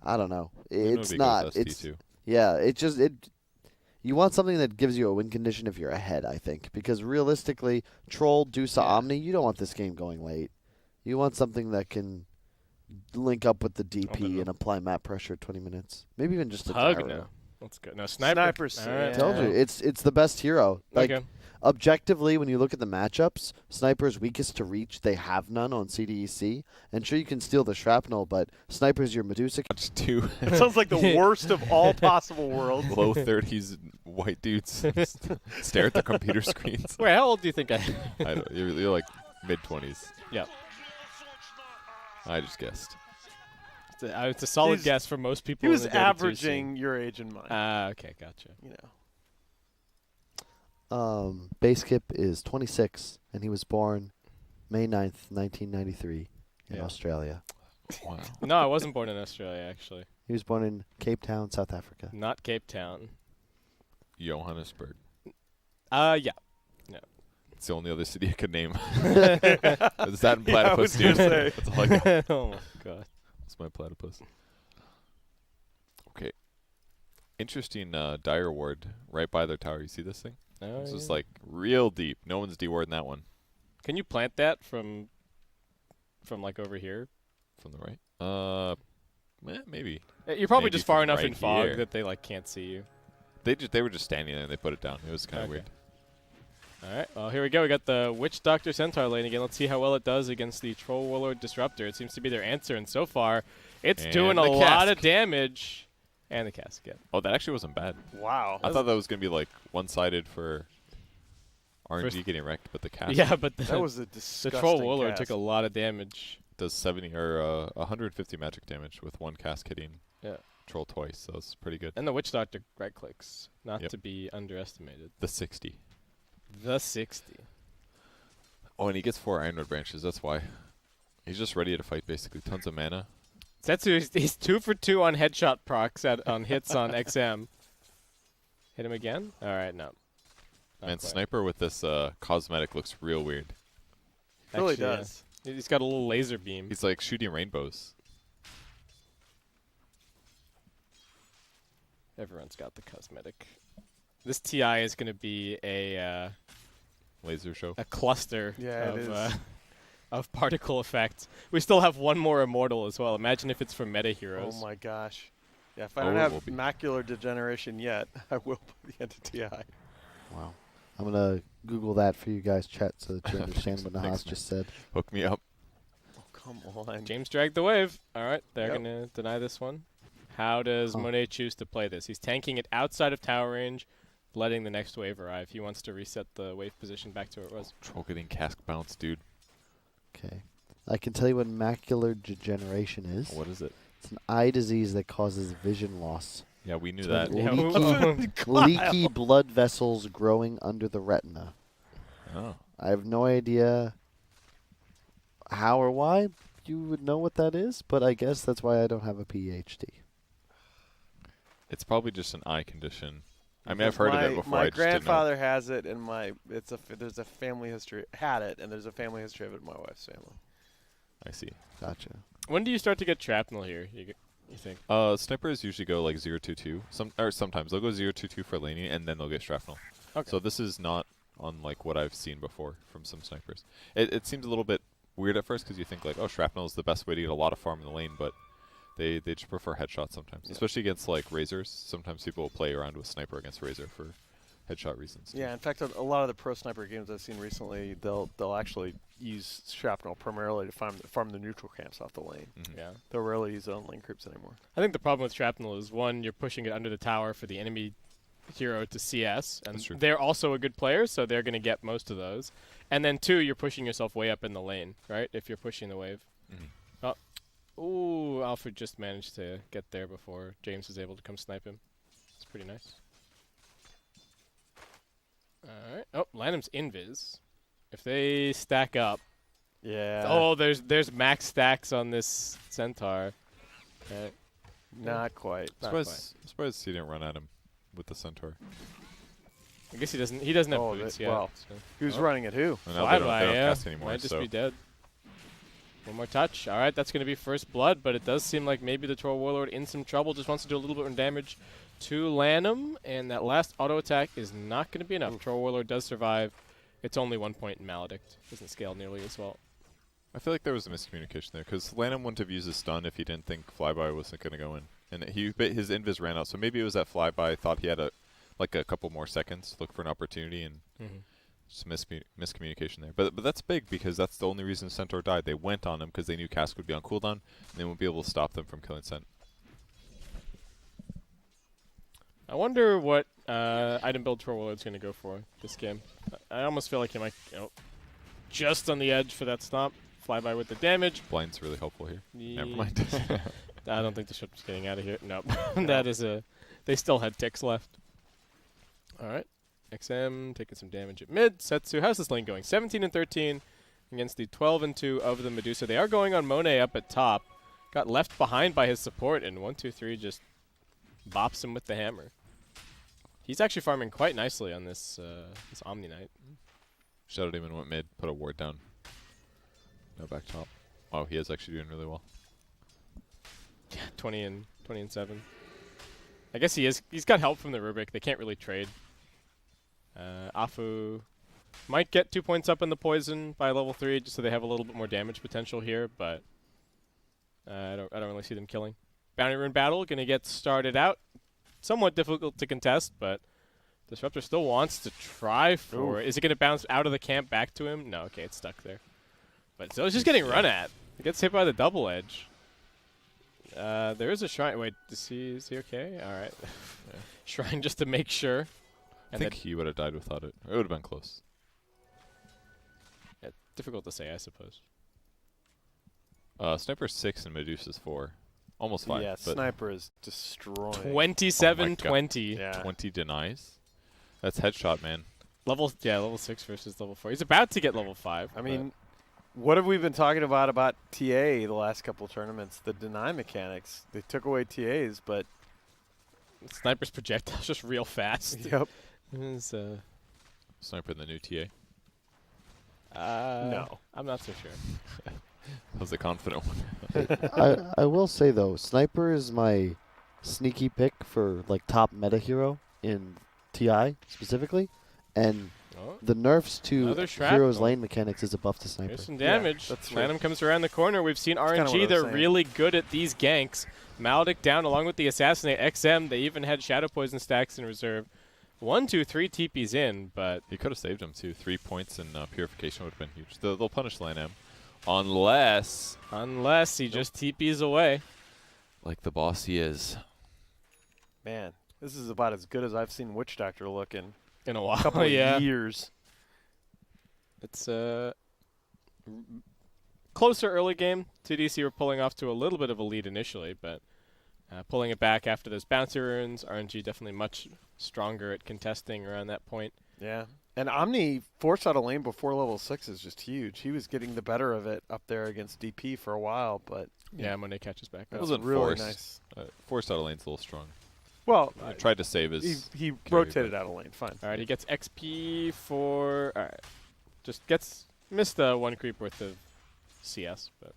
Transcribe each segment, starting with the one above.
I don't know. Luna It's would be good not. with It's ST2. yeah. You want something that gives you a win condition if you're ahead. I think because realistically, Troll, Deuce, Omni, you don't want this game going late. You want something that can link up with the DP and apply map pressure 20 minutes, maybe even just a Pug gyro. now. That's good. No, Sniper. Snipers. All right. I told you, it's the best hero. Like Okay. objectively, when you look at the matchups, Sniper's weakest to reach. They have none on CDEC. And sure, you can steal the shrapnel, but Sniper's your Medusa. Just two It sounds like the worst of all possible worlds. low 30s white dudes stare at their computer screens. Wait, how old do you think I am? I don't, you're like mid-20s. Yeah. I just guessed. It's a solid He's- guess for most people. He was in the Dota 2 averaging your age and mine. scene. Okay, gotcha. You know. Base Kip is 26, and he was born May 9th, 1993 in Yeah. Australia. Wow. No, I wasn't born in Australia, actually. He was born in Cape Town, South Africa. Not Cape Town. Johannesburg. Yeah. It's the only other city I could name. Is that in Yeah, I was platypus, gonna dude? say. That's all I got. Oh, my God. That's my platypus. Okay. Interesting dire ward right by their tower. You see this thing? Oh, It's just yeah. like real deep. No one's dewarding that one Can you plant that from like over here? from the right. Maybe. You're probably Maybe just far from enough right in fog here. that they like can't see you. They were just standing there and they put it down. It was kind of Okay. weird. All right. Well, here we go. We got the Witch Doctor Centaur lane again. Let's see how well it does against the Troll Warlord Disruptor. It seems to be their answer, and so far, it's And doing a the lot of cask. damage. And the casket. Oh, that actually wasn't bad. Wow. I thought that was gonna be like one-sided for RNG First- getting wrecked, but the cast Yeah, but that was a disgusting the Troll Warlord cast. took a lot of damage. does 70 or 150 magic damage with one cast hitting Yeah. Troll twice, so it's pretty good. And the Witch Doctor right clicks, not Yep. to be underestimated. The 60. The 60. Oh, and he gets 4 Ironwood branches. That's why. He's just ready to fight, basically. Tons of mana. Setsu, he's 2 for 2 on headshot procs on hits on XM. Hit him again? All right, no. Not Man, quite. Sniper with this cosmetic looks real weird. It really Actually, yeah. does. He's got a little laser beam. He's like shooting rainbows. Everyone's got the cosmetic. This TI is going to be a Laser show. cluster Yeah, it of, is. of particle effects. We still have one more immortal as well. Imagine if it's for meta heroes. Oh my gosh. Yeah, if I Oh, don't it have will be. macular degeneration yet, I will by the end of TI. Wow. I'm going to Google that for you guys, chat, so that you understand what Thanks, Nahas man. just said. Hook me up. Oh, come on. James dragged the wave. All right, they're Yep. going to deny this one. How does Huh. Monet choose to play this? He's tanking it outside of tower range, letting the next wave arrive. He wants to reset the wave position back to where it was. Troll getting cask bounce, dude. Okay. I can tell you what macular degeneration is. What is it? It's an eye disease that causes vision loss. Yeah, we knew It's that. when Yeah. leaky blood vessels growing under the retina. Oh. I have no idea how or why you would know what that is, but I guess that's why I don't have a PhD. It's probably just an eye condition. I mean, I've heard of it before. My I just didn't know. grandfather has it, and there's a family history had it, and there's a family history of it in my wife's family. I see. Gotcha. When do you start to get shrapnel here, you think? Snipers usually go like 0-2-2. Sometimes they'll go 0-2-2 for laning, and then they'll get shrapnel. Okay. So this is not unlike what I've seen before from some snipers. It seems a little bit weird at first because you think like, oh, shrapnel is the best way to get a lot of farm in the lane, but they just prefer headshots sometimes, especially against like razors. Sometimes people will play around with sniper against razor for headshot reasons. Yeah, in fact, a lot of the pro sniper games I've seen recently, they'll actually use shrapnel primarily to farm the neutral camps off the lane. Mhm. Yeah. They'll rarely use it on lane creeps anymore. I think the problem with shrapnel is, one, you're pushing it under the tower for the enemy hero to CS, and That's true. they're also a good player, so they're going to get most of those. And then, two, you're pushing yourself way up in the lane, right, if you're pushing the wave. Mhm. Ooh, Alfred just managed to get there before James was able to come snipe him. It's pretty nice. Alright. Oh, Lanham's invis. If they stack up. Yeah. Oh, there's max stacks on this Centaur. Okay. Not quite. Not Surprised he didn't run at him with the centaur. I guess he doesn't have Oh, boots that- yet. well, so. Who's Oh. running at who? And now Why they don't yeah. cast anymore, Might just so be dead. One more touch. All right, that's going to be first blood, but it does seem like maybe the Troll Warlord in some trouble. Just wants to do a little bit more damage to Lanham, and that last auto attack is not going to be enough. Troll Warlord does survive. It's only 1 point in Maledict. Doesn't scale nearly as well. I feel like there was a miscommunication there because Lanham wouldn't have used his stun if he didn't think Flyby wasn't going to go in, and his invis ran out. So maybe it was that Flyby thought he had a couple more seconds to look for an opportunity, and just miscommunication there. But that's big because that's the only reason Centaur died. They went on him because they knew Cask would be on cooldown, and they won't be able to stop them from killing Cent. I wonder what item build Troll Warlord's going to go for this game. I almost feel like he might, just on the edge for that stomp. Flyby with the damage. Blind's really helpful here. Never Yeah. mind. I don't think the ship's getting out of here. Nope. That is a... They still had ticks left. All right. XM taking some damage at mid. Setsu, how's this lane going? 17 and 13 against the 12 and 2 of the Medusa. They are going on Monet up at top. Got left behind by his support, and 1-2-3 just bops him with the hammer. He's actually farming quite nicely on this this Omni Knight. Shadow Demon went mid, put a ward down. No back top. Oh, he is actually doing really well. 20 and 7. I guess he is. He's got help from the Rubik. They can't really trade. Afu might get 2 points up in the poison by level 3, just so they have a little bit more damage potential here. But I don't really see them killing. Bounty Rune battle gonna get started out. Somewhat difficult to contest, but Disruptor still wants to try for it. Is it gonna bounce out of the camp back to him? No. Okay, it's stuck there. But so it's just getting run at. It gets hit by the double edge. There is a shrine. Wait, is he okay? All right. Yeah. Shrine just to make sure. I think he would have died without it. It would have been close. Yeah, difficult to say, I suppose. Sniper's 6 and Medusa's 4. Almost 5. Yeah, but Sniper is destroying. 27-20. Yeah. 20 denies. That's headshot, man. Level 6 versus level 4. He's about to get level 5. I mean, what have we been talking about TA the last couple of tournaments? The deny mechanics. They took away TAs, but Sniper's projectile's just real fast. yep. Sniper the new TA. No. I'm not so sure. That was a confident one. I will say though, Sniper is my sneaky pick for like top meta hero in TI specifically, and the nerfs to Another heroes shrapnel. lane mechanics is a buff to Sniper. There's some damage. that's true. Lanham comes around the corner. We've seen kinda what I RNG. was They're saying. really good at these ganks. Maledict down along with the Assassinate. XM, they even had Shadow Poison stacks in reserve. 1, 2, 3 TPs in, but... He could have saved him, too. 3 points in Purification would have been huge. They'll punish Lanham. Unless he just TPs away. like the boss he is. Man, this is about as good as I've seen Witch Doctor look in In a while, a couple of yeah. years. It's closer early game. CDEC were pulling off to a little bit of a lead initially, but pulling it back after those bouncy runes. RNG definitely much stronger at contesting around that point. Yeah. And Omni forced out a lane before level 6 is just huge. He was getting the better of it up there against DP for a while, but Yeah, Monet catches back. It up. wasn't really forced. nice. Forced out of lane's a little strong. Well, Tried to save his... he carry, rotated but- out a lane. Fine. All right, he gets XP for... All right. Just missed 1 creep worth of CS, but...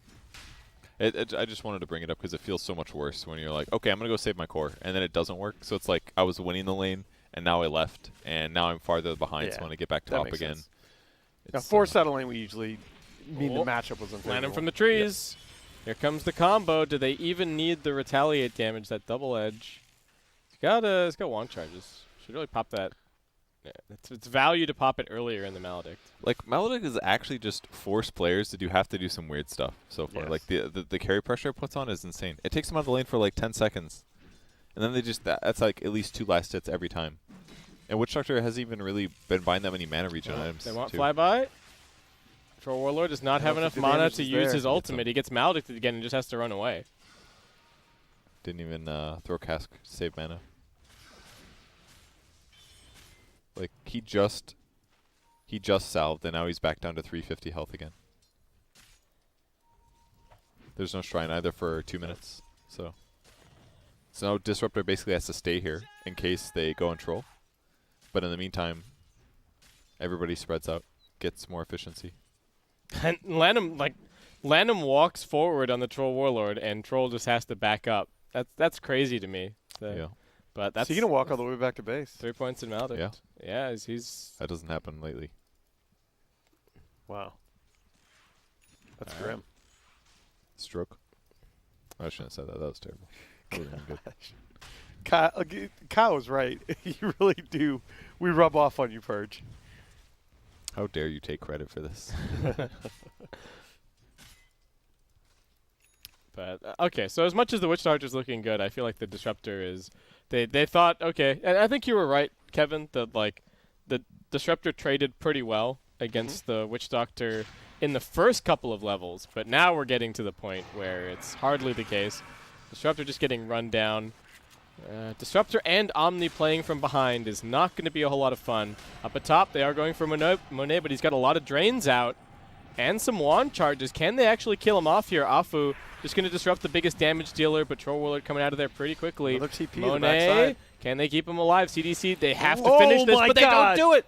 I just wanted to bring it up because it feels so much worse when you're like, okay, I'm going to go save my core, and then it doesn't work. So it's like I was winning the lane, and now I left, and now I'm farther behind, so Yeah, when I get back that top makes again. sense. Now, it's, forced out a lane, we usually mean the Oh. matchup was unfavorable. Land him from the trees. Here comes the combo. Do they even need the retaliate damage, that double edge? It's got wand charges. Should really pop that. Yeah, it's value to pop it earlier in the Maledict. Like, Maledict is actually just force players to have to do some weird stuff so far. Yes. Like, the carry pressure it puts on is insane. It takes them out of the lane for like 10 seconds. And then they just, that's like at least 2 last hits every time. And Witch Doctor hasn't even really been buying that many mana regen items. They want too. flyby. Troll Warlord does not I have don't enough think the mana damage to is use there. his ultimate. He gets Maledicted again and just has to run away. Didn't even throw Cask to save mana. Like, he just salved, and now he's back down to 350 health again. There's no shrine either for 2 minutes, so now Disruptor basically has to stay here in case they go and troll. But in the meantime, everybody spreads out, gets more efficiency. And Lanham, like, Lanham walks forward on the Troll Warlord, and Troll just has to back up. That's crazy to me. Yeah. But that's So you're going to walk all the way back to base. 3 points in Maldic. Yeah. Yeah, he's That doesn't happen lately. Wow. That's All right. grim. Stroke. I shouldn't have said that. That was terrible. That would've been good. Kyle was right. You really do. We rub off on you, Purge. How dare you take credit for this? But okay, so as much as the Witch Doctor's looking good, I feel like the Disruptor is. They thought, okay, and I think you were right, Kevin, that like the Disruptor traded pretty well against the Witch Doctor in the first couple of levels, but now we're getting to the point where it's hardly the case. Disruptor just getting run down. Disruptor and Omni playing from behind is not going to be a whole lot of fun. Up atop, they are going for Monet, but he's got a lot of drains out and some wand charges. Can they actually kill him off here? Afu just going to disrupt the biggest damage dealer, but Troll Warlord coming out of there pretty quickly. Another TP to the Monet, backside. can they keep him alive? CDC, they have to Oh finish this, my but they God. don't do it.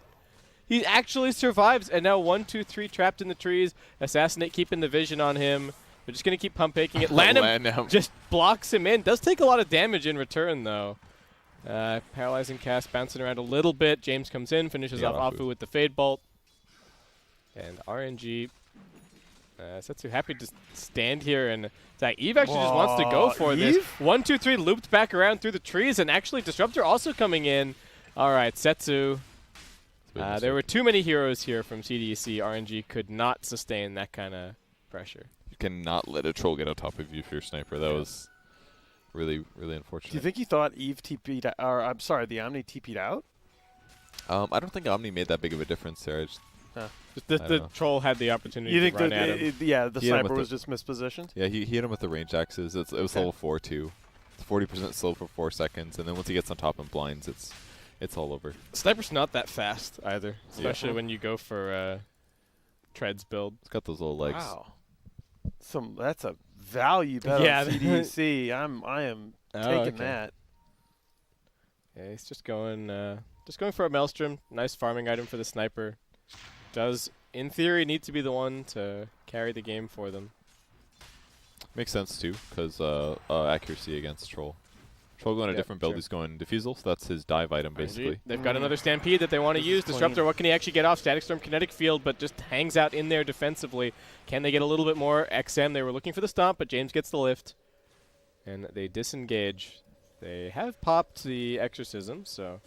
He actually survives, and now 1, 2, 3 trapped in the trees. Assassinate keeping the vision on him. They're just going to keep pump faking it. Lanham just blocks him in. Does take a lot of damage in return, though. Paralyzing cast bouncing around a little bit. James comes in, finishes off Afu with the Fade Bolt. And RNG. Setsu happy to stand here and attack. Eve actually just wants to go for this. 1, 2, 3 looped back around through the trees, and actually Disruptor also coming in. All right, Setsu. There were too many heroes here from CDEC. RNG could not sustain that kind of pressure. You cannot let a troll get on top of you if you're a sniper. That was really, really unfortunate. Do you think he thought Eve TP'd out? Or, I'm sorry, the Omni TP'd out? I don't think Omni made that big of a difference there. I just, The Troll had the opportunity You to think run that at him. the He hit him sniper with was just mispositioned? yeah, he hit him with the range axes. It was level 4 too. It's 40% slow for 4 seconds, and then once he gets on top and blinds, it's all over. Sniper's not that fast either, especially when you go for Treads build. It's got those little legs. Wow. That's a value bet Yeah. on CDC. I am taking okay. that. Yeah, he's just going for a Maelstrom. Nice farming item for the Sniper. Does, in theory, need to be the one to carry the game for them. Makes sense too, because accuracy against troll. Troll going a different build. Sure. He's going Diffusal, so that's his dive item basically. They've got another Stampede that they want to use. Disruptor, what can he actually get off? Static Storm, Kinetic Field, but just hangs out in there defensively. Can they get a little bit more? XM, they were looking for the stomp, but James gets the lift. And they disengage. They have popped the Exorcism, so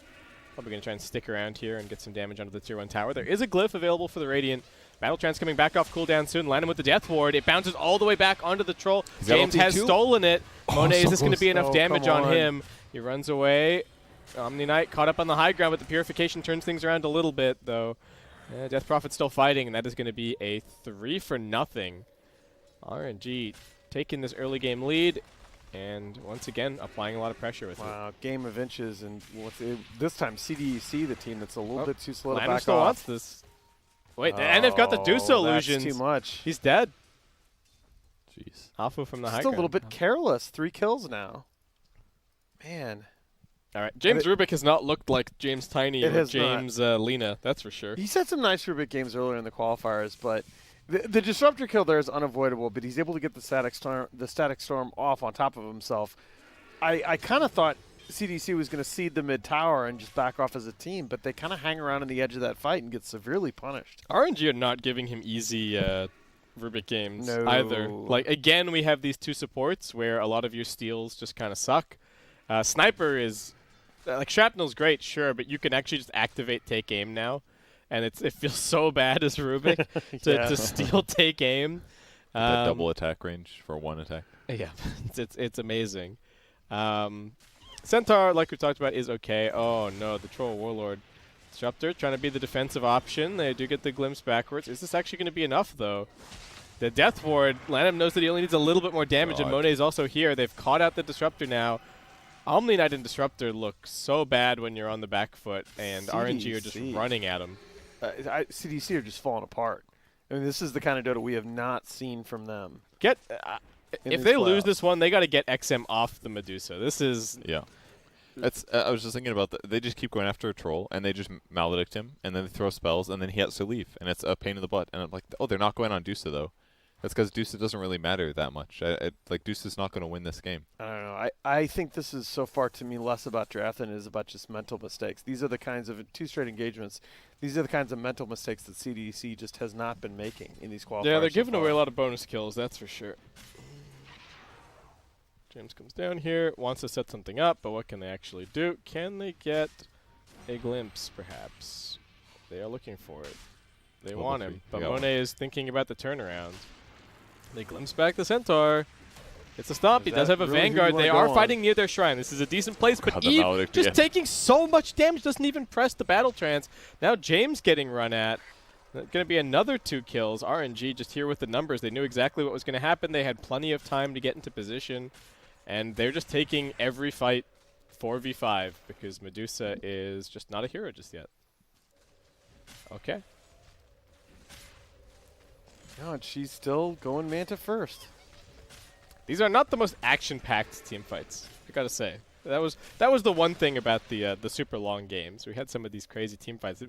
probably going to try and stick around here and get some damage onto the Tier 1 tower. There is a glyph available for the Radiant. Battle Trance coming back off cooldown soon. Land him with the Death Ward. It bounces all the way back onto the Troll. James has stolen it. Monet, is this going to be enough damage on him? He runs away. Omni Knight caught up on the high ground, but the Purification turns things around a little bit, though. Death Prophet's still fighting, and that is going to be a 3-for-0. RNG taking this early game lead, and once again applying a lot of pressure with it. Wow, game of inches, and this time CDEC, the team that's a little bit too slow to Lanham back still off. wants this. Wait, and they've got the Dusa illusions. That's too much. He's dead. Jeez. Afu from the high Just a ground. little bit careless. 3 kills now. Man. All right, James Rubik has not looked like James Tiny or James Lena, that's for sure. He's had some nice Rubik games earlier in the qualifiers, but the Disruptor kill there is unavoidable, but he's able to get the Static Storm off on top of himself. I kind of thought CDC was going to cede the mid tower and just back off as a team, but they kind of hang around on the edge of that fight and get severely punished. RNG are not giving him easy Rubik games either. Like, again, we have these two supports where a lot of your steals just kind of suck. Sniper is, like, Shrapnel's great, sure, but you can actually just activate Take Aim now, and it feels so bad as Rubik to steal Take Aim. That double attack range for 1 attack. Yeah, it's amazing. Centaur, like we talked about, is okay. Oh no, the Troll Warlord. Disruptor trying to be the defensive option. They do get the glimpse backwards. Is this actually going to be enough, though? The Death Ward, Lanham knows that he only needs a little bit more damage, and Monet's also here. They've caught out the Disruptor now. Omni Knight and Disruptor look so bad when you're on the back foot, and RNG are just running at him. CDC are just falling apart. I mean, this is the kind of Dota we have not seen from them. If they lose this one, they got to get XM off the Medusa. This is... Yeah. I was just thinking about that. They just keep going after a troll, and they just maledict him, and then they throw spells, and then he has to leave, and it's a pain in the butt. And I'm like, oh, they're not going on Dusa, though. That's because Deuce doesn't really matter that much. Like Deuce is not going to win this game. I don't know. I think this is so far to me less about draft than it is about just mental mistakes. These are the kinds of 2 straight engagements. These are the kinds of mental mistakes that CDEC just has not been making in these qualifiers. Yeah, they're so giving far. away a lot of bonus kills, that's for sure. James comes down here, wants to set something up, but what can they actually do? Can they get a glimpse, perhaps? They are looking for it. They Level want 3. him, but They got Monet is thinking about the turnaround. They glimpse back the Centaur. It's a stomp. He does that have a really who you Vanguard. wanna They go are on? fighting near their shrine. This is a decent place, but God, the Eve Maledict just again. taking so much damage, doesn't even press the battle trance. Now James getting run at. Going to be another 2 kills. RNG just here with the numbers. They knew exactly what was going to happen. They had plenty of time to get into position, and they're just taking every fight 4v5 because Medusa is just not a hero just yet. Okay. No, and she's still going Manta first. These are not the most action-packed team fights, I gotta say. That was the one thing about the super long games. We had some of these crazy team fights.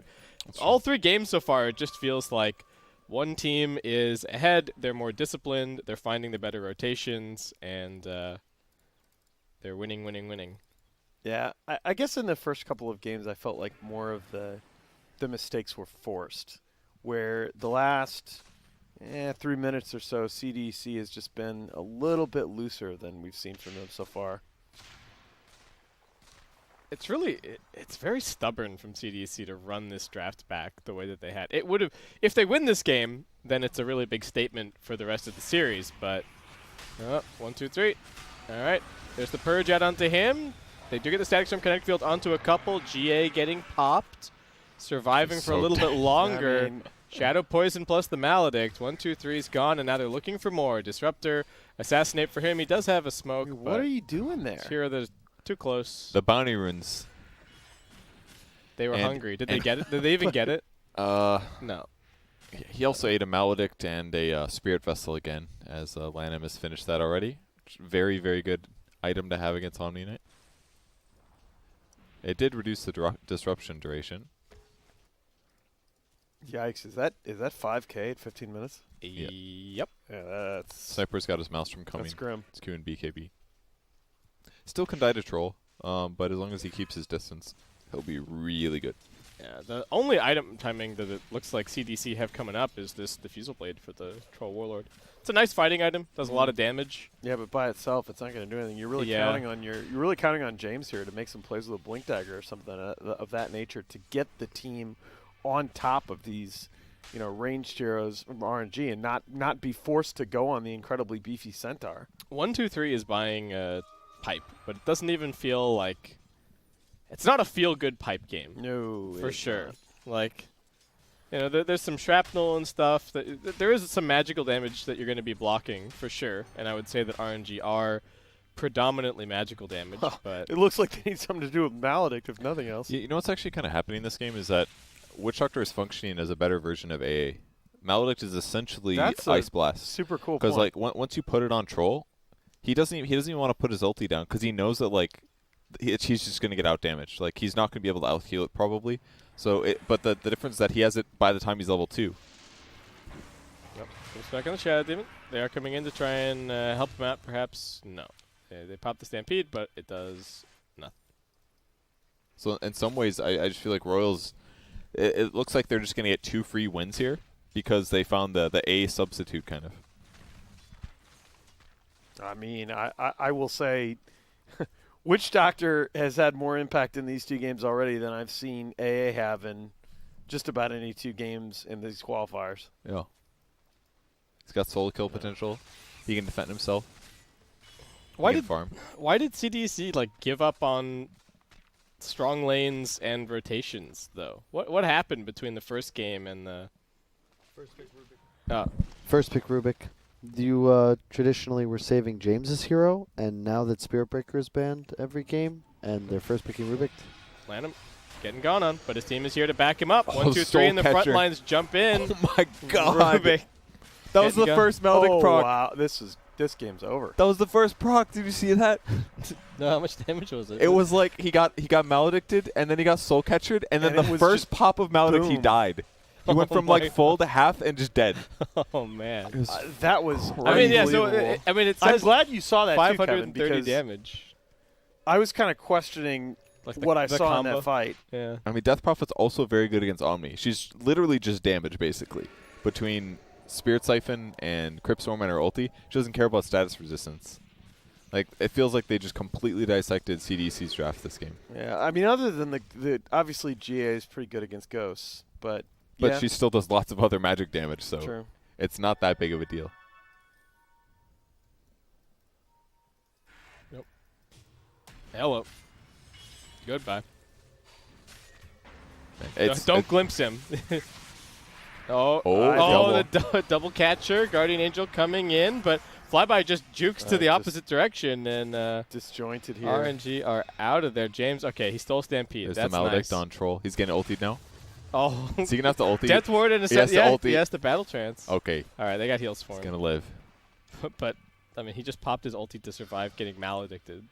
All 3 games so far, it just feels like one team is ahead. They're more disciplined. They're finding the better rotations, and they're winning, winning, winning. Yeah, I guess in the first couple of games, I felt like more of the mistakes were forced, where the last 3 minutes or so, CDEC has just been a little bit looser than we've seen from them so far. It's really, it's very stubborn from CDEC to run this draft back the way that they had. It would have, if they win this game, then it's a really big statement for the rest of the series. But 1, 2, 3. All right, there's the purge out onto him. They do get the static storm connect field onto a couple. GA getting popped, surviving for a little bit longer. I mean, Shadow Poison plus the Maledict. 1, 2, 3 is gone, and now they're looking for more. Disruptor, assassinate for him. He does have a smoke. I mean, what are you doing there? Here, there's too close. The bounty runes. They were and- hungry. Did they get it? Did they even get it? No. He also ate a Maledict and a Spirit Vessel again, as Lanham has finished that already. Very, very good item to have against Omni Knight. It did reduce the disruption duration. Yikes! Is that 5K at 15 minutes? Yep. Yeah, that's Sniper's got his Maelstrom coming. that's grim. It's Q and BKB. Still can die to Troll, but as long as he keeps his distance, he'll be really good. Yeah. The only item timing that it looks like CDC have coming up is this Diffusal Blade for the Troll Warlord. It's a nice fighting item. Does a lot of damage. Yeah, but by itself, it's not going to do anything. You're really counting on you're really counting on James here to make some plays with a Blink Dagger or something of that nature to get the team on top of these, ranged heroes from RNG and not be forced to go on the incredibly beefy Centaur. 1, 2, 3 is buying a pipe, but it doesn't even feel like it's not a feel-good pipe game. No, For it's sure. not. Like, there's some shrapnel and stuff. There is some magical damage that you're going to be blocking for sure, and I would say that RNG are predominantly magical damage. But It looks like they need something to do with Maledict, if nothing else. You know what's actually kind of happening in this game is that Witch Doctor is functioning as a better version of AA. Maledict is essentially That's a Ice Blast. Super cool. Because point. once you put it on Troll, he doesn't even want to put his ulti down because he knows that he's just going to get out damaged. Like he's not going to be able to out heal it probably. So but the difference is that he has it by the time he's level 2. Yep. Comes back on the Shadow Demon. They are coming in to try and help him out, perhaps. No. They pop the Stampede, but it does nothing. So in some ways, I just feel like Royals, it looks like they're just going to get 2 free wins here because they found the A substitute kind of. I mean, I will say Witch Doctor has had more impact in these 2 games already than I've seen AA have in just about any 2 games in these qualifiers. Yeah. He's got solo kill potential. He can defend himself. Why He can did farm. CDC give up on strong lanes and rotations though? What happened between the first game and the first pick Rubik? First pick Rubik. You traditionally were saving James's hero, and now that Spirit Breaker is banned every game, and they're first picking Rubik. Lanham getting gone on, but his team is here to back him up. Oh, 1, 2, 3, and the front Soul Catcher. lines jump in. Oh my god. Rubik. That was the Getting first Maledict proc. Wow, this game's over. That was the first proc. Did you see that? No, how much damage was it? It was like he got Maledicted, and then he got Soul Catchered, and then And it the was first just pop of Maledict, he boom. died. He went from like full to half and just dead. Oh man. That was. I mean, yeah. So unbelievable. it I'm says glad you saw that too, Kevin, 530 because damage. I was kind of questioning Like what I the saw combo. in that fight. Yeah. I mean, Death Prophet's also very good against Omni. She's literally just damage, basically. Between Spirit Siphon and Crypt Storm and her ulti, she doesn't care about status resistance. Like, it feels like they just completely dissected CDEC's draft this game. Yeah, I mean, other than the obviously GA is pretty good against ghosts, but But yeah, she still does lots of other magic damage, so true. it's not that big of a deal. Hello. Goodbye. It's, Don't glimpse him. Oh, the double catcher, Guardian Angel coming in, but Flyby just jukes to the opposite direction, and Disjointed here. RNG are out of there. James, okay, he stole Stampede. There's That's the Maledict nice. on Troll. He's getting ultied now. Oh, Is he going to have to ulti? Death Ward and a He has to ulti. he has the Battle Trance. Okay, All right, they got heals for he's him. going to live. But, I mean, he just popped his ulti to survive getting maledicted.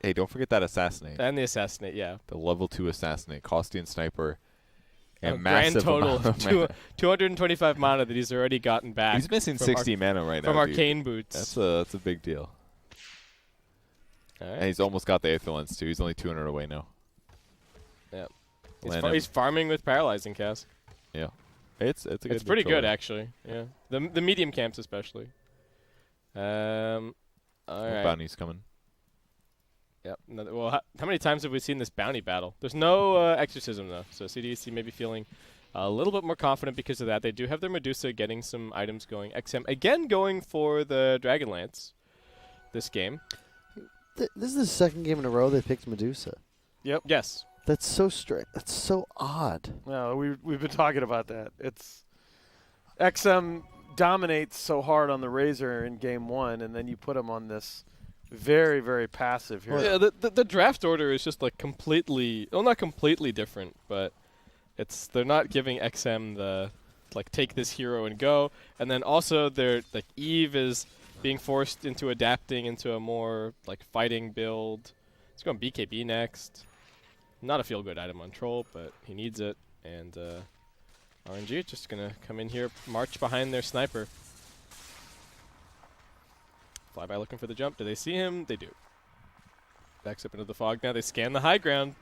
Hey, don't forget that Assassinate. And the Assassinate, yeah. The level 2 Assassinate. Costian Sniper. And A massive grand total amount of of mana. 225 mana that he's already gotten back. He's missing from 60 mana right now, from dude. Arcane Boots. That's a big deal. All And right. he's almost got the Aether Lens, too. He's only 200 away now. Yep. Land him. He's farming with Paralyzing Cask. Yeah. It's a good It's pretty good, controller. actually. Yeah. The medium camps, especially. All right. Bounty's coming. Yep. Well, how many times have we seen this bounty battle? There's no exorcism, though. So CDEC may be feeling a little bit more confident because of that. They do have their Medusa getting some items going. XM, again, going for the Dragonlance this game. This is the second game in a row they picked Medusa. Yes. That's so strange. That's so odd. No, we've been talking about that. It's XM dominates so hard on the Razor in game 1, and then you put him on this very, very passive here. Yeah, the draft order is just like completely, well, not completely different, but they're not giving XM the like take this hero and go, and then also they're like Eve is being forced into adapting into a more like fighting build. He's going BKB next. Not a feel good item on Troll, but he needs it, and RNG just gonna come in here, march behind their sniper. Flyby looking for the jump. Do they see him? They do. Backs up into the fog now. They scan the high ground.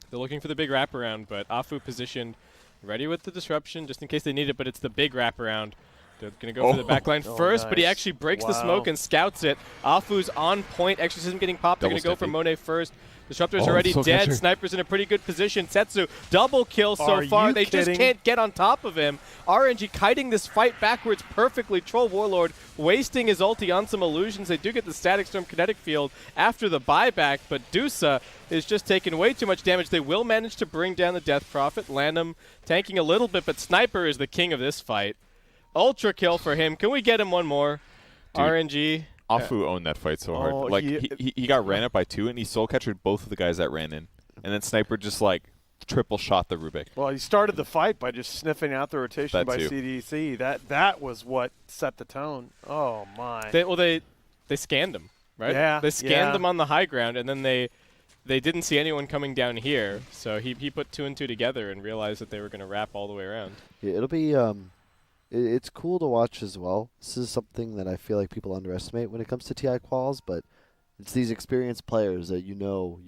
They're looking for the big wraparound, but Afu positioned, ready with the disruption just in case they need it, but it's the big wraparound. They're going to go for the backline first, but he nice. actually breaks the Wow. smoke and scouts it. Afu's on point. Exorcism getting popped. They're going to go for Double Monet first. Disruptor's Oh, already Soul dead. Catcher. Sniper's in a pretty good position. Setsu, double kill so Are far. you They just kidding? can't get on top of him. RNG kiting this fight backwards perfectly. Troll Warlord wasting his ulti on some illusions. They do get the Static Storm kinetic field after the buyback, but Dusa is just taking way too much damage. They will manage to bring down the Death Prophet. Lanham tanking a little bit, but Sniper is the king of this fight. Ultra kill for him. Can we get him one more? Dude. RNG. Afu owned that fight so hard. Oh, Like, he- he got ran up by 2, and he soul captured both of the guys that ran in. And then Sniper just, like, triple shot the Rubik. Well, he started the fight by just sniffing out the rotation That by too. CDC. That was what set the tone. Oh my! They scanned him, right? Yeah, They scanned yeah. them on the high ground, and then they didn't see anyone coming down here. So he put 2 and 2 together and realized that they were going to wrap all the way around. Yeah, it'll be it's cool to watch as well. This is something that I feel like people underestimate when it comes to TI quals, but it's these experienced players that you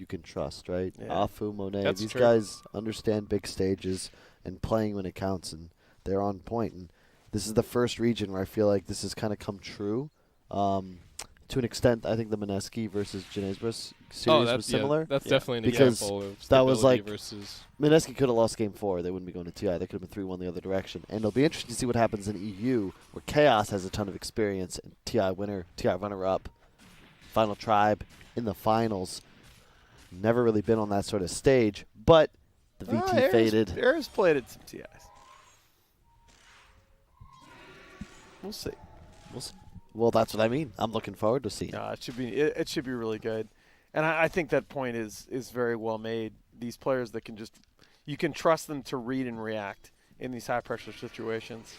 can trust, right? Yeah. Afu, Monet, That's these true. guys understand big stages and playing when it counts, and they're on point. And this is the first region where I feel like this has kind of come true. To an extent, I think the Mineski versus Genesbris series was similar. that's Yeah. definitely an Because example of that was stability like- versus. Mineski could have lost game 4. They wouldn't be going to TI. They could have been 3-1 the other direction. And it'll be interesting to see what happens in EU, where Chaos has a ton of experience, and TI winner, TI runner-up, Final Tribe in the finals. Never really been on that sort of stage, but the VT faded. Ares played at some TIs. We'll see. Well, that's what I mean. I'm looking forward to seeing. No, it should be really good, and I think that point is very well made. These players that you can trust them to read and react in these high pressure situations.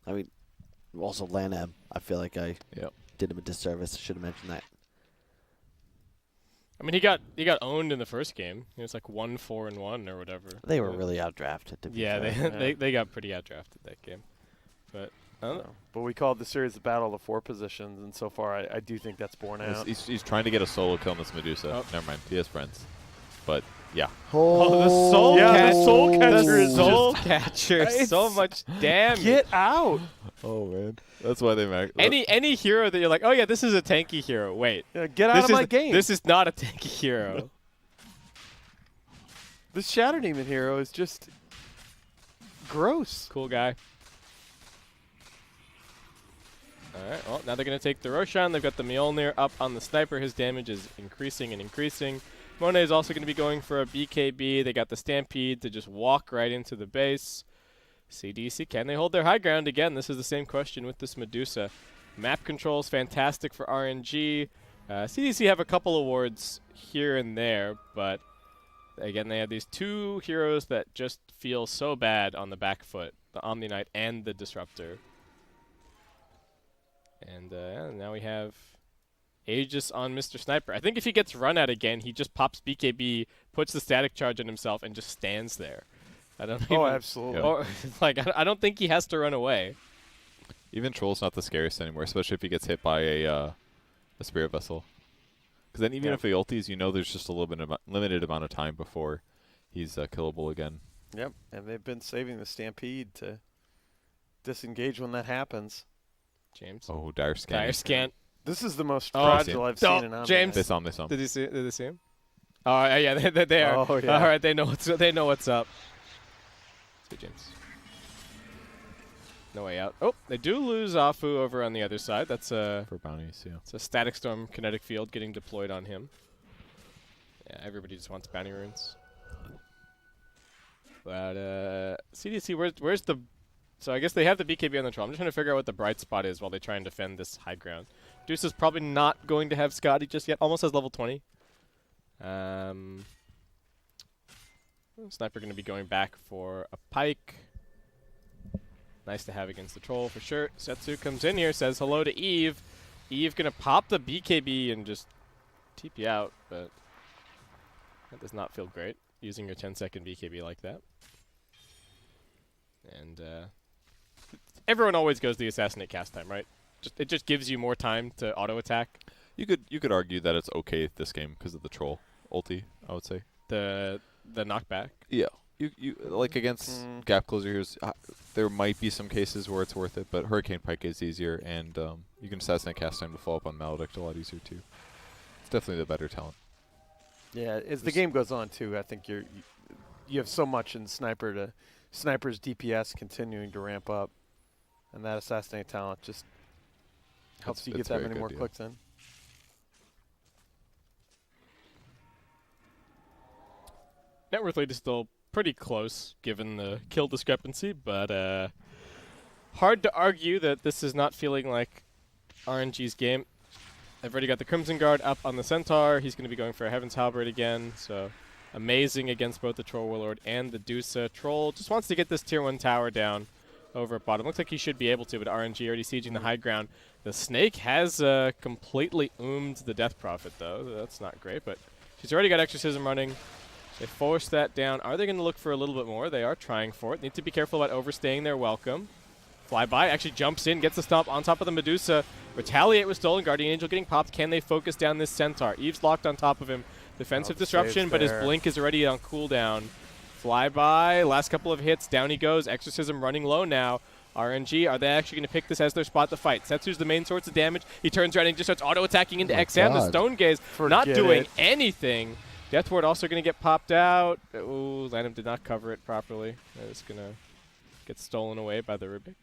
I mean, also Lanham. I feel like I Yep. did him a disservice. I should have mentioned that. I mean, he got owned in the first game. It was like 1-4-1 or whatever. They were really outdrafted. To be Yeah, fair. they got pretty outdrafted that game. But I don't know. No. But we called the series the battle of 4 positions, and so far I do think that's borne out. He's trying to get a solo kill on this Medusa. Oh. Never mind. He has friends. But, yeah. Oh, the soul Yeah, the soul catcher is soul just- catcher. So much damage. Get out! Oh, man. That's why they make Any hero that you're like, oh yeah, this is a tanky hero. Wait, Get out of my game. This is not a tanky hero. This Shatter Demon hero is just gross. Cool guy. All right. Well, now they're gonna take the Roshan. They've got the Mjolnir up on the sniper. His damage is increasing and increasing. Monet is also going to be going for a BKB. They got the Stampede to just walk right into the base. CDEC, can they hold their high ground? Again, this is the same question with this Medusa. Map control is fantastic for RNG. CDEC have a couple awards here and there, but again, they have these 2 heroes that just feel so bad on the back foot, the Omni Knight and the Disruptor. And now we have Aegis on Mr. Sniper. I think if he gets run at again, he just pops BKB, puts the static charge on himself, and just stands there. I don't Oh, even, absolutely. or, like, I don't think he has to run away. Even Troll's not the scariest anymore, especially if he gets hit by a Spirit Vessel. Because then even if he ulties, you know there's just a little bit limited amount of time before he's killable again. Yep, and they've been saving the Stampede to disengage when that happens. James. Oh, dire scan. Dire scan. This is the most Oh, fragile I've seen in Omni. James. They saw him. Did you see him? Oh, yeah, they are. Oh, yeah. All right, they know what's up. See James. No way out. Oh, they do lose Afu over on the other side. That's For bounties, yeah. it's a Static Storm kinetic field getting deployed on him. Yeah, everybody just wants bounty runes. But CDC, where's the? So I guess they have the BKB on the troll. I'm just trying to figure out what the bright spot is while they try and defend this high ground. Deuce is probably not going to have Scotty just yet. Almost has level 20. Sniper going to be going back for a pike. Nice to have against the troll for sure. Setsu comes in here, says hello to Eve. Eve going to pop the BKB and just TP out, but that does not feel great, using your 10-second BKB like that. And everyone always goes the assassinate cast time, right? It just gives you more time to auto attack. You could argue that it's okay this game because of the troll ulti, I would say. The knockback. Yeah. You like against gap closer heroes, there might be some cases where it's worth it, but Hurricane Pike is easier, and you can assassinate cast time to follow up on Maledict a lot easier too. It's definitely the better talent. Yeah, as the game goes on too, I think you have so much in Sniper's DPS continuing to ramp up, and that assassinate talent just helps you get it's that very many good, more yeah. clicks in. Net worth lead is still pretty close given the kill discrepancy, but hard to argue that this is not feeling like RNG's game. They've already got the Crimson Guard up on the Centaur. He's going to be going for a Heaven's Halberd again, so amazing against both the Troll Warlord and the Dusa. Troll just wants to get this tier 1 tower down over at bottom. Looks like he should be able to, but RNG already sieging the high ground. The Snake has completely oomed the Death Prophet, though. That's not great, but she's already got Exorcism running. They force that down. Are they going to look for a little bit more? They are trying for it. Need to be careful about overstaying their welcome. Flyby actually jumps in, gets the stomp on top of the Medusa. Retaliate with Stolen Guardian Angel getting popped. Can they focus down this Centaur? Eve's locked on top of him. Defensive disruption, but his blink is already on cooldown. Flyby, last couple of hits, down he goes. Exorcism running low now. RNG, are they actually going to pick this as their spot to fight? Setsu's the main source of damage. He turns around and just starts auto-attacking into XM. The Stone Gaze not doing anything. Death Ward also going to get popped out. Ooh, Lanham did not cover it properly. It's going to get stolen away by the Rubik.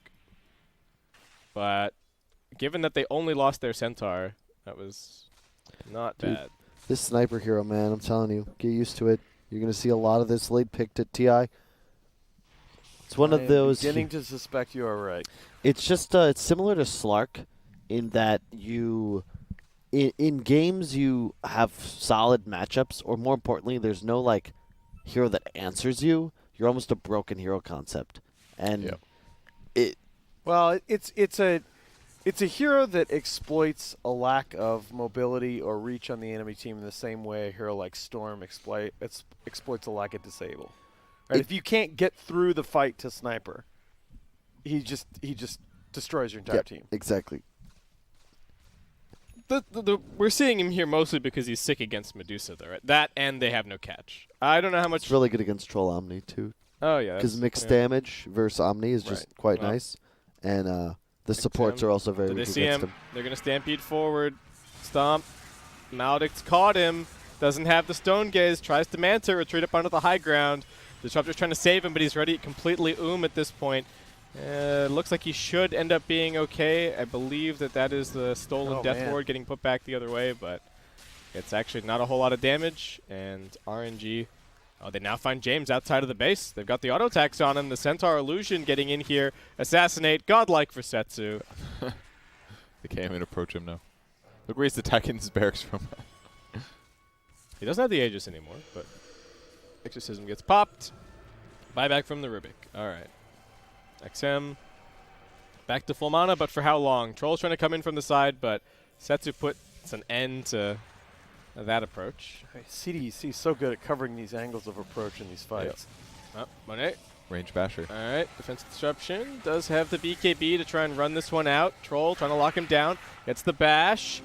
But given that they only lost their Centaur, that was not bad. This sniper hero, man, I'm telling you, get used to it. You're going to see a lot of this late picked at TI. It's one of those. Beginning to suspect you are right. It's just it's similar to Slark in that you, in games you have solid matchups, or more importantly, there's no like hero that answers you. You're almost a broken hero concept, and Well, it's a It's a hero that exploits a lack of mobility or reach on the enemy team in the same way a hero like Storm exploits a lack of disable. Right? If you can't get through the fight to Sniper, he just destroys your entire team. Exactly. We're seeing him here mostly because he's sick against Medusa, though, right? That and they have no catch. I don't know how much. It's really good against Troll Omni, too. Oh, yeah. Because mixed damage versus Omni is just quite nice. And the supports are also very Did they weak see against him? him. They're going to stampede forward. Stomp. Maledict's caught him. Doesn't have the Stone Gaze. Tries to Manta. Retreat up onto the high ground. Disruptor's trying to save him, but he's ready completely at this point. Looks like he should end up being okay. I believe that is the stolen Death Ward getting put back the other way, but it's actually not a whole lot of damage. And RNG, they now find James outside of the base. They've got the auto attacks on him. The Centaur Illusion getting in here. Assassinate. Godlike for Setsu. They can't even approach him now. Look where he's attacking his barracks from. He doesn't have the Aegis anymore, but Exorcism gets popped. Buyback from the Rubik. All right. XM back to full mana, but for how long? Troll's trying to come in from the side, but Setsu puts an end to that approach. CDEC is so good at covering these angles of approach in these fights. Yep. Monet. Range basher. All right. Defensive disruption. Does have the BKB to try and run this one out. Troll trying to lock him down. Gets the bash.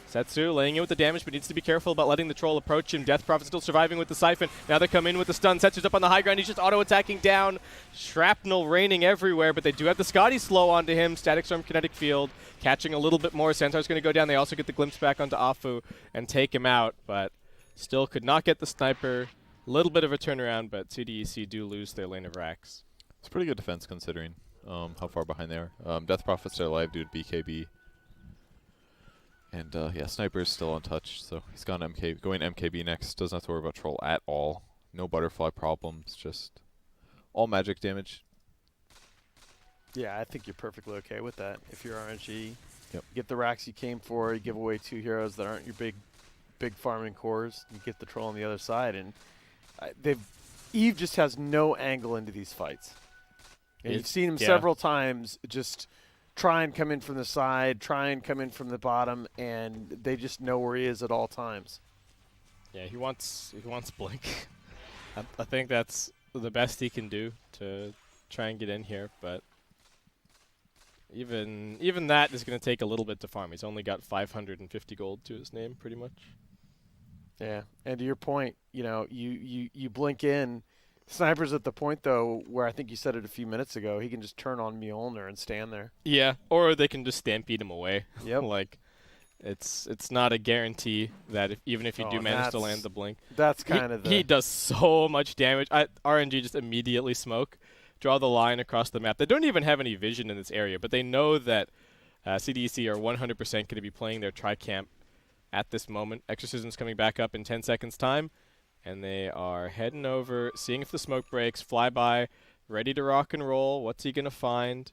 Setsu laying in with the damage, but needs to be careful about letting the Troll approach him. Death Prophet still surviving with the Siphon. Now they come in with the stun. Setsu's up on the high ground. He's just auto-attacking down. Shrapnel raining everywhere, but they do have the Scotty slow onto him. Static Storm Kinetic Field. Catching a little bit more. Centaur's going to go down. They also get the glimpse back onto Afu and take him out, but still could not get the Sniper. A little bit of a turnaround, but CDEC do lose their lane of racks. It's pretty good defense considering how far behind they are. Death Prophet's still alive due to BKB. And yeah, Sniper's still untouched, so he's going MKB next. Doesn't have to worry about Troll at all. No butterfly problems, just all magic damage. Yeah, I think you're perfectly okay with that. If you're RNG, Yep. Get the racks you came for, you give away 2 heroes that aren't your big farming cores, you get the Troll on the other side, and Eve just has no angle into these fights. And you've seen him several times just try and come in from the side, try and come in from the bottom, and they just know where he is at all times. Yeah, he wants Blink. I think that's the best he can do to try and get in here, but even that is going to take a little bit to farm. He's only got 550 gold to his name, pretty much. Yeah, and to your point, you blink in. Sniper's at the point, though, where I think you said it a few minutes ago, he can just turn on Mjolnir and stand there. Yeah, or they can just stampede him away. Yep. Like, it's not a guarantee that even if you do manage to land the blink. That's kind of He does so much damage. RNG just immediately smoke, draw the line across the map. They don't even have any vision in this area, but they know that CDEC are 100% going to be playing their tri-camp at this moment. Exorcism's coming back up in 10 seconds' time. And they are heading over, seeing if the smoke breaks, fly by, ready to rock and roll. What's he going to find?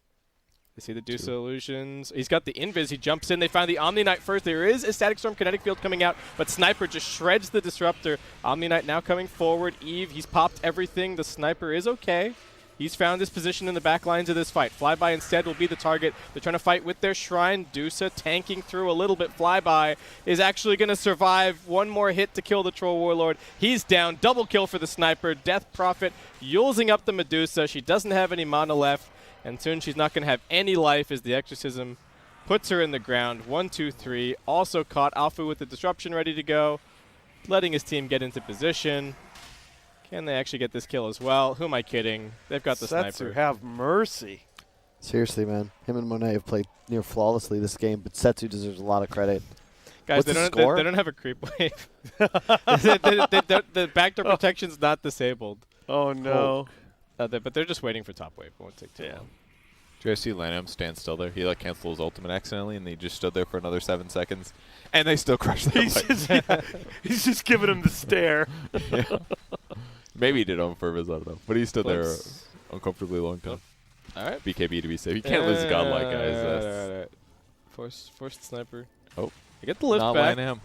They see the Dusa Illusions. He's got the Invis. He jumps in. They find the Omni Knight first. There is a Static Storm Kinetic Field coming out, but Sniper just shreds the Disruptor. Omni Knight now coming forward. Eve, he's popped everything. The Sniper is okay. He's found his position in the back lines of this fight. Flyby instead will be the target. They're trying to fight with their Shrine. Dusa tanking through a little bit. Flyby is actually going to survive. One more hit to kill the Troll Warlord. He's down. Double kill for the Sniper. Death Prophet using up the Medusa. She doesn't have any mana left, and soon she's not going to have any life as the Exorcism puts her in the ground. 1, 2, 3. Also caught Alpha with the Disruption ready to go, letting his team get into position. Can they actually get this kill as well? Who am I kidding? They've got the Setsu, Sniper. have mercy. Seriously, man. Him and Monet have played near flawlessly this game, but Setsu deserves a lot of credit. Guys, What's they the score? don't have a creep wave. The backdoor protection's not disabled. Oh, no. But they're just waiting for top wave. It won't take too long. Did you guys see Lanham stand still there? He canceled his ultimate accidentally, and they just stood there for another 7 seconds, and they still crushed their He's just giving him the stare. Yeah. Maybe he did on purpose, I don't know. But he stood there uncomfortably long time. All right. BKB to be safe. You can't lose a godlike, guys. Forced Sniper. Oh. They get the lift Not back. Lanham.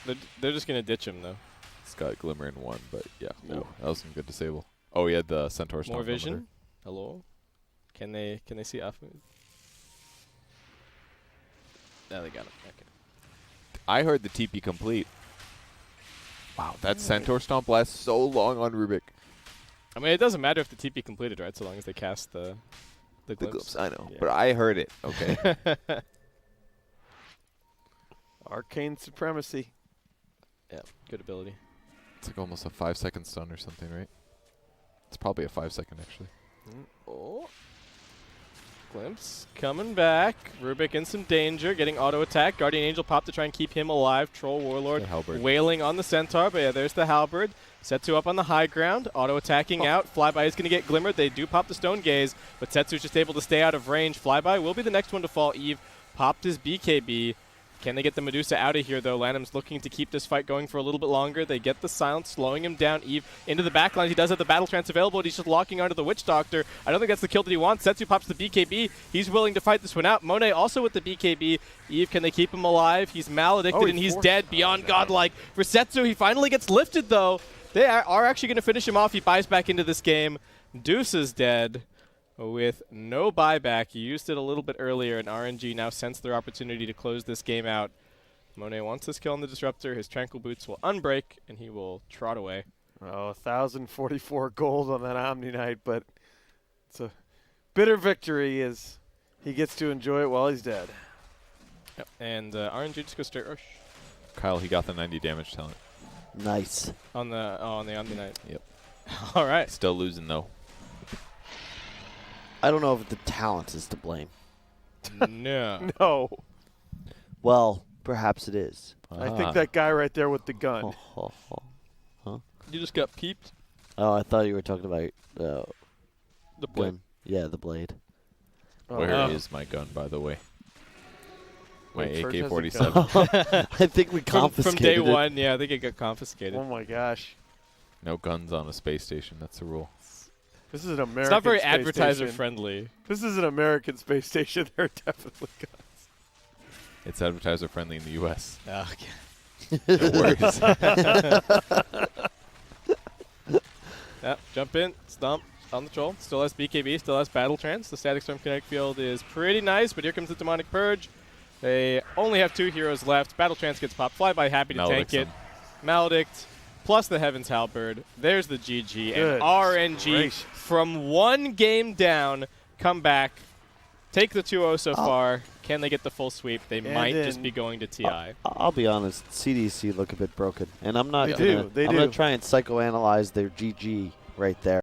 They're just going to ditch him, though. It's got Glimmer in 1, but yeah. No, that was some good disable. Oh, he had the Centaur Stomp More over there. vision. Hello. Can they see off? No, they got him. Okay. I heard the TP complete. Wow, that Centaur Stomp lasts so long on Rubik. I mean, it doesn't matter if the TP completed, right? So long as they cast the glimpse. I know, Yeah. but I heard it. Okay. Arcane supremacy. Yeah, good ability. It's like almost a 5-second stun or something, right? It's probably a 5-second, actually. Oh. Glimpse coming back. Rubik in some danger, getting auto attack. Guardian Angel pop to try and keep him alive. Troll Warlord The halberd. wailing on the Centaur, but yeah, there's the halberd. Setsu up on the high ground, auto attacking out. Flyby is going to get glimmered. They do pop the Stone Gaze, but Setsu's just able to stay out of range. Flyby will be the next one to fall. Eve popped his BKB. Can they get the Medusa out of here, though? Lanham's looking to keep this fight going for a little bit longer. They get the silence, slowing him down. Eve into the backline. He does have the battle trance available, and he's just locking onto the Witch Doctor. I don't think that's the kill that he wants. Setsu pops the BKB. He's willing to fight this one out. Monet also with the BKB. Eve, can they keep him alive? He's maledicted, and he's dead beyond godlike. For Setsu, he finally gets lifted, though. They are actually going to finish him off. He buys back into this game. Deuce is dead with no buyback. He used it a little bit earlier, and RNG now sensed their opportunity to close this game out. Monet wants this kill on the Disruptor. His Tranquil Boots will unbreak, and he will trot away. Oh, 1,044 gold on that Omni Knight, but it's a bitter victory as he gets to enjoy it while he's dead. Yep. And RNG just goes straight rush Kyle, he got the 90 damage talent. Nice. on the Omni Knight. Yep. All right. Still losing, though. I don't know if the talent is to blame. No. No, Well, perhaps it is. I think that guy right there with the gun. You just got peeped. Oh, I thought you were talking about The play. gun. Yeah, the blade. Where is my gun, by the way? My Wait, Church has a AK-47. I think we From confiscated day it. one, yeah, I think it got confiscated. Oh my gosh. No guns on a space station. That's the rule. This is an American It's not very space advertiser station. friendly. This is an American space station. There are definitely guns. It's advertiser friendly in the U.S. Okay. It works. Yep, jump in, stomp on the troll. Still has BKB, still has Battle Trance. The Static Storm Kinetic Field is pretty nice, but here comes the Demonic Purge. They only have 2 heroes left. Battle Trance gets popped. Flyby happy to Maledict's tank it. him. Maledict plus the Heaven's Halberd. There's the GG. Good And RNG gracious. from 1 game down, come back, take the 2-0 so far. Can they get the full sweep? They And might then- just be going to TI. I'll be honest, CDC look a bit broken, and I'm not They gonna. do, they I'm gonna do. try and psychoanalyze their GG right there.